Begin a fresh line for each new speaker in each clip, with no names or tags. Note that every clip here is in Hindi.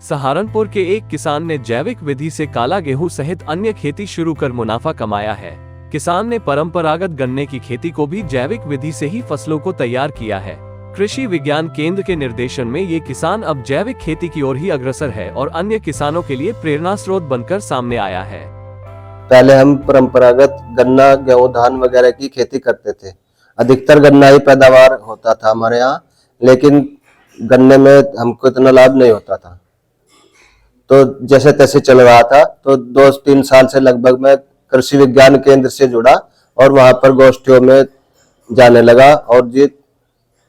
सहारनपुर के एक किसान ने जैविक विधि से काला गेहूं सहित अन्य खेती शुरू कर मुनाफा कमाया है। किसान ने परंपरागत गन्ने की खेती को भी जैविक विधि से ही फसलों को तैयार किया है। कृषि विज्ञान केंद्र के निर्देशन में ये किसान अब जैविक खेती की ओर ही अग्रसर है और अन्य किसानों के लिए प्रेरणा स्रोत बनकर सामने आया है।
पहले हम परंपरागत गन्ना, गेहूं, धान वगैरह की खेती करते थे। अधिकतर गन्ना ही पैदावार होता था हमारे यहाँ, लेकिन गन्ने में हमको इतना लाभ नहीं होता था। तो जैसे तैसे चल रहा था। तो 2-3 साल से लगभग मैं कृषि विज्ञान केंद्र से जुड़ा और वहां पर गोष्ठियों में जाने लगा और जी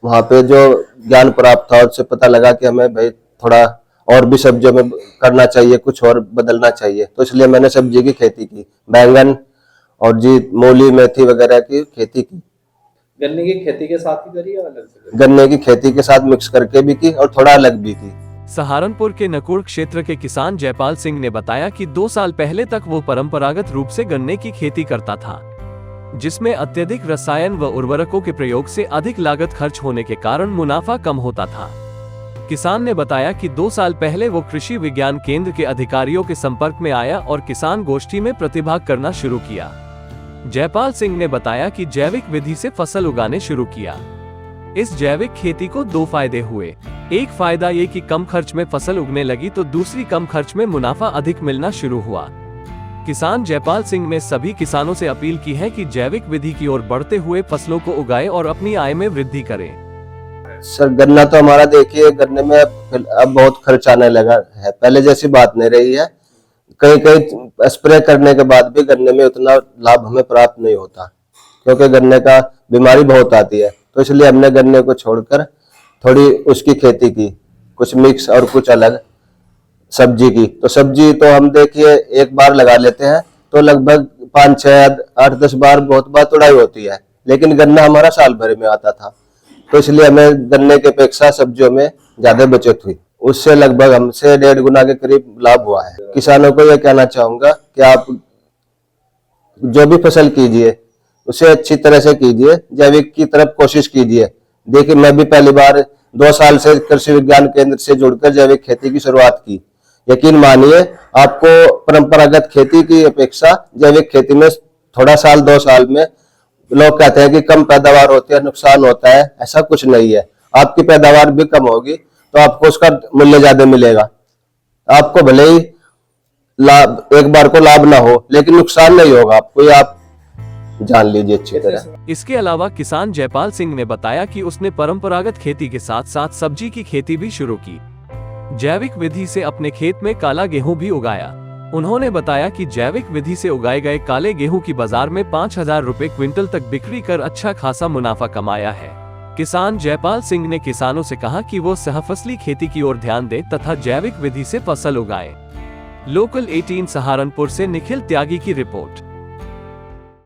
वहां पे जो ज्ञान प्राप्त था उससे पता लगा कि हमें भाई थोड़ा और भी सब्जियों में करना चाहिए, कुछ और बदलना चाहिए। तो इसलिए मैंने सब्जी की खेती की, बैंगन और जी मूली, मेथी वगैरह की खेती की।
गन्ने की खेती के साथ ही करी या अलग से?
गन्ने की खेती के साथ मिक्स करके भी की और थोड़ा अलग भी की।
सहारनपुर के नकुड़ क्षेत्र के किसान जयपाल सिंह ने बताया कि 2 साल पहले तक वो परंपरागत रूप से गन्ने की खेती करता था, जिसमें अत्यधिक रसायन व उर्वरकों के प्रयोग से अधिक लागत खर्च होने के कारण मुनाफा कम होता था। किसान ने बताया कि 2 साल पहले वो कृषि विज्ञान केंद्र के अधिकारियों के संपर्क में आया और किसान गोष्ठी में प्रतिभाग करना शुरू किया। जयपाल सिंह ने बताया कि जैविक विधि से फसल उगाने शुरू किया। इस जैविक खेती को 2 फायदे हुए। एक फायदा ये कि कम खर्च में फसल उगने लगी तो दूसरी कम खर्च में मुनाफा अधिक मिलना शुरू हुआ। किसान जयपाल सिंह ने सभी किसानों से अपील की है कि जैविक विधि की ओर बढ़ते हुए फसलों को उगाएं और अपनी आय में वृद्धि करें।
सर गन्ना तो हमारा देखिए, गन्ने में अब बहुत खर्च आने लगा है, पहले जैसी बात नहीं रही है। कई स्प्रे करने के बाद भी गन्ने में उतना लाभ हमें प्राप्त नहीं होता, क्योंकि गन्ने का बीमारी बहुत आती है। तो इसलिए हमने गन्ने को छोड़कर थोड़ी उसकी खेती की, कुछ मिक्स और कुछ अलग सब्जी की। तो सब्जी तो हम देखिए एक बार लगा लेते हैं तो लगभग 5, 6, 8, 10 बार बहुत बार तुड़ाई होती है, लेकिन गन्ना हमारा साल भर में आता था। तो इसलिए हमें गन्ने की अपेक्षा सब्जियों में ज्यादा बचत हुई। उससे लगभग हमसे 1.5 गुना के करीब लाभ हुआ है। किसानों को यह कहना चाहूंगा कि आप जो भी फसल कीजिए उसे अच्छी तरह से कीजिए, जैविक की तरफ कोशिश कीजिए। देखिए मैं भी पहली बार 2 साल से कृषि विज्ञान केंद्र से जुड़कर जैविक खेती की शुरुआत की। यकीन मानिए आपको परंपरागत खेती की अपेक्षा जैविक खेती में थोड़ा साल 2 साल में लोग कहते हैं कि कम पैदावार होती है, नुकसान होता है। ऐसा कुछ नहीं है। आपकी पैदावार भी कम होगी तो आपको उसका मूल्य ज्यादा मिलेगा। आपको भले ही लाभ एक बार को लाभ ना हो, लेकिन नुकसान नहीं होगा आपको, ये आप जान लीजिए अच्छी तरह।
इसके अलावा किसान जयपाल सिंह ने बताया कि उसने परंपरागत खेती के साथ साथ सब्जी की खेती भी शुरू की। जैविक विधि से अपने खेत में काला गेहूं भी उगाया। उन्होंने बताया कि जैविक विधि से उगाए गए काले गेहूं की बाजार में 5,000 रुपए क्विंटल तक बिक्री कर अच्छा खासा मुनाफा कमाया है। किसान जयपाल सिंह ने किसानों से कहा कि वो सहफसली खेती की ओर ध्यान दें तथा जैविक विधि से फसल उगाएं। लोकल 18 सहारनपुर से निखिल त्यागी की रिपोर्ट।